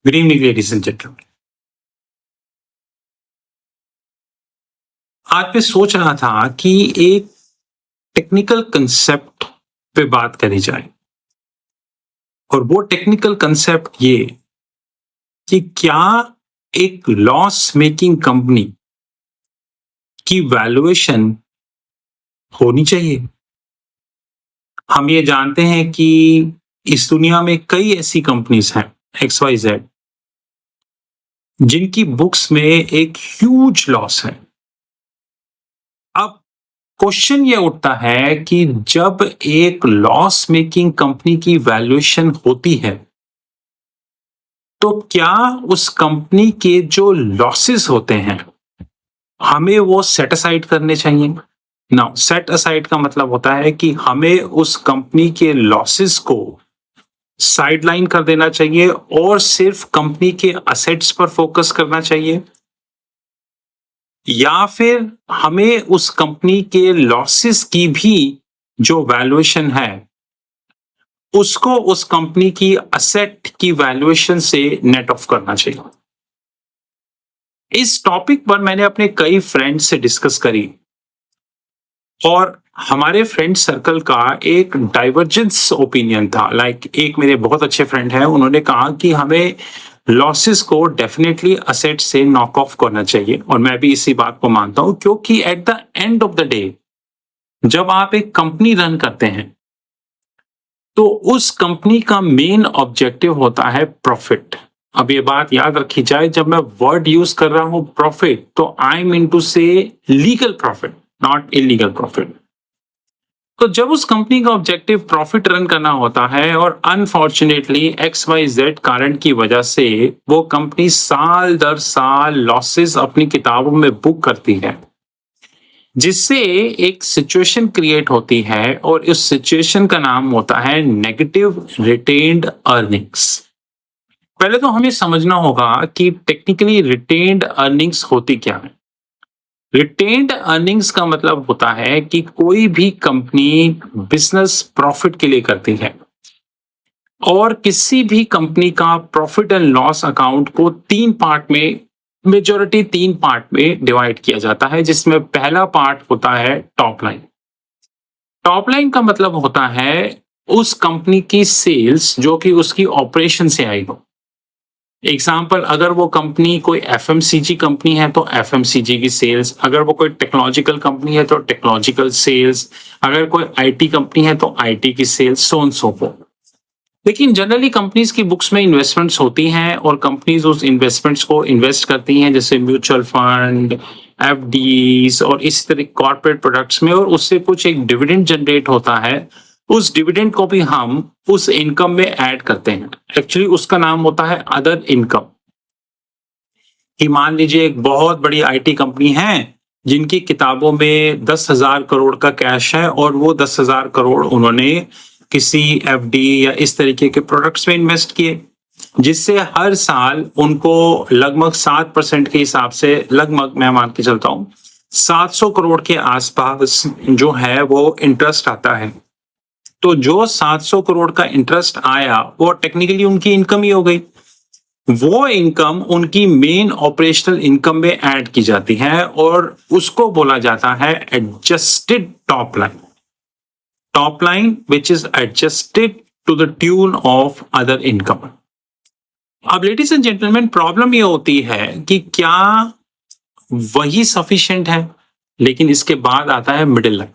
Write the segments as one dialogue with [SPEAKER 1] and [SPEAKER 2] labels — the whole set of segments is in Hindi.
[SPEAKER 1] Good evening, ladies and gentlemen. आज मैं सोच रहा था कि एक टेक्निकल कंसेप्ट पे बात करी जाए और वो टेक्निकल कंसेप्ट ये कि क्या एक लॉस मेकिंग कंपनी की वैल्यूएशन होनी चाहिए। हम ये जानते हैं कि इस दुनिया में कई ऐसी कंपनीज हैं XYZ जिनकी बुक्स में एक ह्यूज लॉस है। अब क्वेश्चन ये उठता है कि जब एक लॉस मेकिंग कंपनी की वैल्यूएशन होती है तो क्या उस कंपनी के जो लॉसेस होते हैं हमें वो सेट असाइड करने चाहिए। नाउ सेट असाइड का मतलब होता है कि हमें उस कंपनी के लॉसेस को साइडलाइन कर देना चाहिए और सिर्फ कंपनी के असेट्स पर फोकस करना चाहिए, या फिर हमें उस कंपनी के लॉसेस की भी जो वैल्यूएशन है उसको उस कंपनी की असेट की वैल्यूएशन से नेट ऑफ करना चाहिए। इस टॉपिक पर मैंने अपने कई फ्रेंड्स से डिस्कस करी और हमारे फ्रेंड सर्कल का एक डाइवर्जेंस ओपिनियन था। एक मेरे बहुत अच्छे फ्रेंड हैं, उन्होंने कहा कि हमें लॉसेस को डेफिनेटली असेट से नॉक ऑफ करना चाहिए और मैं भी इसी बात को मानता हूं, क्योंकि at the end of the day जब आप एक कंपनी रन करते हैं तो उस कंपनी का मेन ऑब्जेक्टिव होता है प्रॉफिट। अब ये बात याद रखी जाए, जब मैं वर्ड यूज कर रहा हूं प्रॉफिट तो आई मीन टू से legal profit, not illegal profit. तो जब उस कंपनी का ऑब्जेक्टिव प्रॉफिट रन करना होता है और अनफॉर्चुनेटली XYZ कारण की वजह से वो कंपनी साल दर साल लॉसेस अपनी किताबों में बुक करती है, जिससे एक सिचुएशन क्रिएट होती है और इस सिचुएशन का नाम होता है नेगेटिव रिटेन्ड अर्निंग्स। पहले तो हमें समझना होगा कि टेक्निकली रिटेन्ड अर्निंग्स होती क्या है। रिटेन्ड अर्निंग्स का मतलब होता है कि कोई भी कंपनी बिजनेस प्रॉफिट के लिए करती है और किसी भी कंपनी का प्रॉफिट एंड लॉस अकाउंट को तीन पार्ट में, मेजॉरिटी तीन पार्ट में डिवाइड किया जाता है, जिसमें पहला पार्ट होता है टॉप लाइन। टॉप लाइन का मतलब होता है उस कंपनी की सेल्स जो कि उसकी ऑपरेशन से आई हो। एग्जाम्पल, अगर वो कंपनी कोई FMCG कंपनी है तो FMCG की सेल्स, अगर वो कोई टेक्नोलॉजिकल कंपनी है तो टेक्नोलॉजिकल सेल्स, अगर कोई IT कंपनी है तो IT की sales, so and so forth. लेकिन जनरली कंपनीज की बुक्स में इन्वेस्टमेंट्स होती हैं और कंपनीज उस इन्वेस्टमेंट्स को इन्वेस्ट करती हैं, जैसे म्यूचुअल फंड, FDs और इस तरह कॉर्पोरेट प्रोडक्ट्स में, और उससे कुछ एक डिविडेंड जनरेट होता है। उस डिविडेंड को भी हम उस इनकम में ऐड करते हैं। एक्चुअली उसका नाम होता है अदर इनकम। कि मान लीजिए एक बहुत बड़ी IT कंपनी है जिनकी किताबों में 10,000 करोड़ का कैश है और वो 10,000 करोड़ उन्होंने किसी FD या इस तरीके के प्रोडक्ट्स में इन्वेस्ट किए, जिससे हर साल उनको लगभग 7% के हिसाब से, लगभग मैं मान के चलता हूँ 700 करोड़ के आसपास जो है वो इंटरेस्ट आता है। तो जो 700 करोड़ का इंटरेस्ट आया वो टेक्निकली उनकी इनकम ही हो गई। वो इनकम उनकी मेन ऑपरेशनल इनकम में ऐड की जाती है और उसको बोला जाता है adjusted top line. Top line which is adjusted to the tune of other income. अब लेडीज एंड जेंटलमैन, प्रॉब्लम ये होती है कि क्या वही सफिशिएंट है, लेकिन इसके बाद आता है मिडिल लाइन।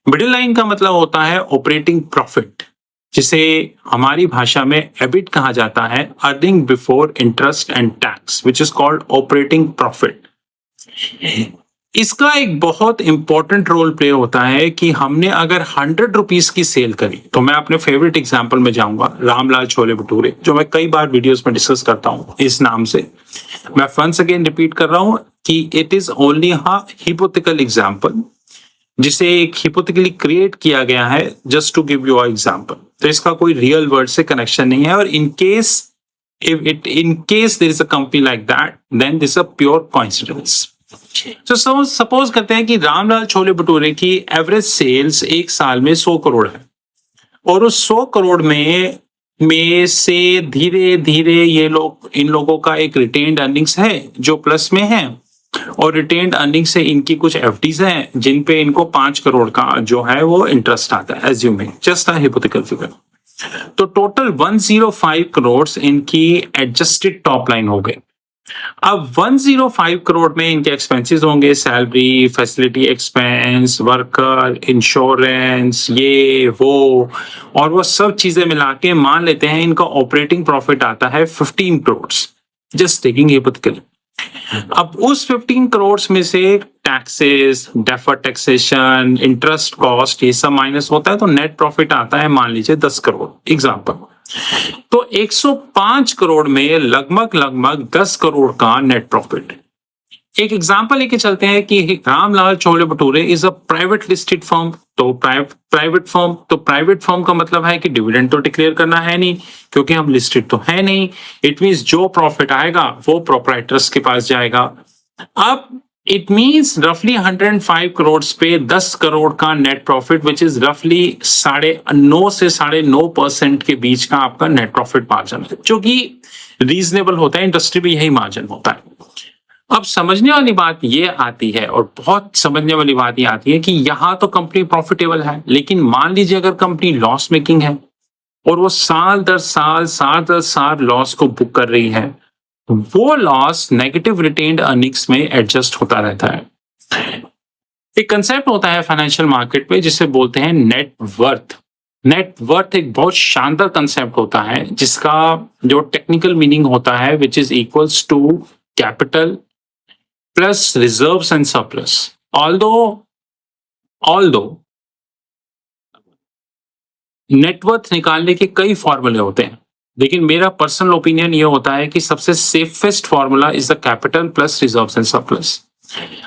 [SPEAKER 1] मिडिल लाइन का मतलब होता है ऑपरेटिंग प्रॉफिट, जिसे हमारी भाषा में एबिट कहा जाता है, earning before interest and tax, which is called operating profit. इसका एक बहुत इंपॉर्टेंट रोल प्ले होता है कि हमने अगर 100 रुपीज की सेल करी, तो मैं अपने फेवरेट एग्जांपल में जाऊंगा, रामलाल छोले भटूरे, जो मैं कई बार वीडियोस में डिस्कस करता हूं इस नाम से। मैं वंस अगेन रिपीट कर रहा हूं कि it is only a hypothetical example, जिसे एक हिपोथेटिकली क्रिएट किया गया है just to give you a example. तो इसका कोई रियल वर्ड से कनेक्शन नहीं है, और in case there is a company like that, then this a pure coincidence. तो सपोज करते हैं कि रामलाल छोले भटूरे की एवरेज सेल्स एक साल में 100 करोड़ है और उस 100 करोड़ में में से धीरे धीरे ये लोग, इन लोगों का एक रिटेन्ड अर्निंग्स है जो प्लस में है, और रिटेन्ड अर्निंग से इनकी कुछ एफडीज हैं जिन पे इनको 5 करोड़ का जो है वो इंटरेस्ट आता है, assuming just a hypothetical figure. तो टोटल 105 करोड़ इनकी एडजस्टेड टॉप लाइन हो गई। अब 105 करोड़ में इनके एक्सपेंसेस होंगे, salary, facility expense, worker, insurance, ये वो, और वो सब चीजें मिला के मान लेते हैं इनका ऑपरेटिंग प्रॉफिट आता है 15 करोड़, जस्ट टेकिंग हाइपोथेटिकली। अब उस 15 करोड़ में से taxes, deferred taxation, interest cost, ये सब माइनस होता है तो नेट प्रॉफिट आता है मान लीजिए 10 करोड़ एग्जांपल। तो 105 करोड़ में लगभग 10 करोड़ का नेट प्रॉफिट। एक एग्जांपल लेके चलते हैं कि Ramlal chole bhature is a private listed firm. तो प्राइवेट फर्म का मतलब है कि डिविडेंड तो डिक्लेयर करना है नहीं, क्योंकि हम लिस्टेड तो है नहीं। इट मींस जो प्रॉफिट आएगा वो प्रोप्राइटर्स के पास जाएगा। अब इट मींस रफली 105 करोड़ पे 10 करोड़ का नेट प्रॉफिट, विच इज रफली 9.5 से 9.5% के बीच का आपका नेट प्रॉफिट मार्जिन है, जो कि रीजनेबल होता है। इंडस्ट्री में यही मार्जिन होता है। अब समझने वाली बात ये आती है, और बहुत समझने वाली बात ये आती है कि यहां तो कंपनी प्रॉफिटेबल है, लेकिन मान लीजिए अगर कंपनी लॉस मेकिंग है और वो साल दर साल लॉस को बुक कर रही है, वो लॉस नेगेटिव रिटेन्ड अर्निंग्स में एडजस्ट होता रहता है। एक कंसेप्ट होता है फाइनेंशियल मार्केट में जिसे बोलते हैं नेट वर्थ। नेट वर्थ एक बहुत शानदार कंसेप्ट होता है जिसका जो टेक्निकल मीनिंग होता है which is equals to capital plus reserves and surplus. Although net worth निकालने के कई फॉर्मूले होते हैं, लेकिन मेरा पर्सनल ओपिनियन ये होता है कि सबसे safest formula is the capital plus reserves and surplus.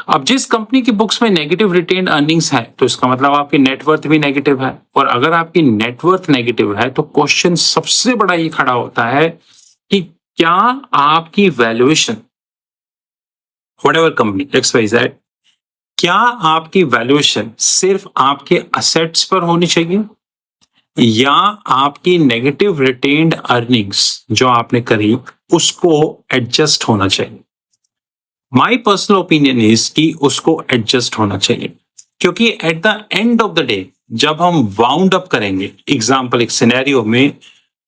[SPEAKER 1] अब जिस कंपनी की बुक्स में नेगेटिव रिटेन्ड अर्निंग्स है तो इसका मतलब आपकी नेटवर्थ भी नेगेटिव है, और अगर आपकी नेटवर्थ नेगेटिव है तो क्वेश्चन सबसे बड़ा ये खड़ा होता है कि क्या आपकी वैल्यूएशन, whatever company XYZ, क्या आपकी वैल्यूएशन सिर्फ आपके असेट्स पर होनी चाहिए या आपकी नेगेटिव रिटेन्ड अर्निंग्स जो आपने करी उसको एडजस्ट होना चाहिए? माय पर्सनल ओपिनियन इज कि उसको एडजस्ट होना चाहिए, क्योंकि at the end of the day जब हम वाउंड अप करेंगे एग्जांपल एक सिनेरियो में,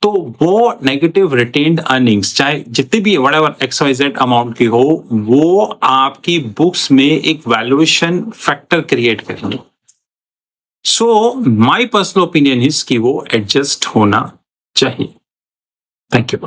[SPEAKER 1] तो वो नेगेटिव रिटेन्ड अर्निंग्स चाहे जितनी भी व्हाटएवर XYZ अमाउंट की हो, वो आपकी बुक्स में एक वैल्यूएशन फैक्टर क्रिएट करेंगे। So my personal opinion is कि वो एडजस्ट होना चाहिए। Thank you.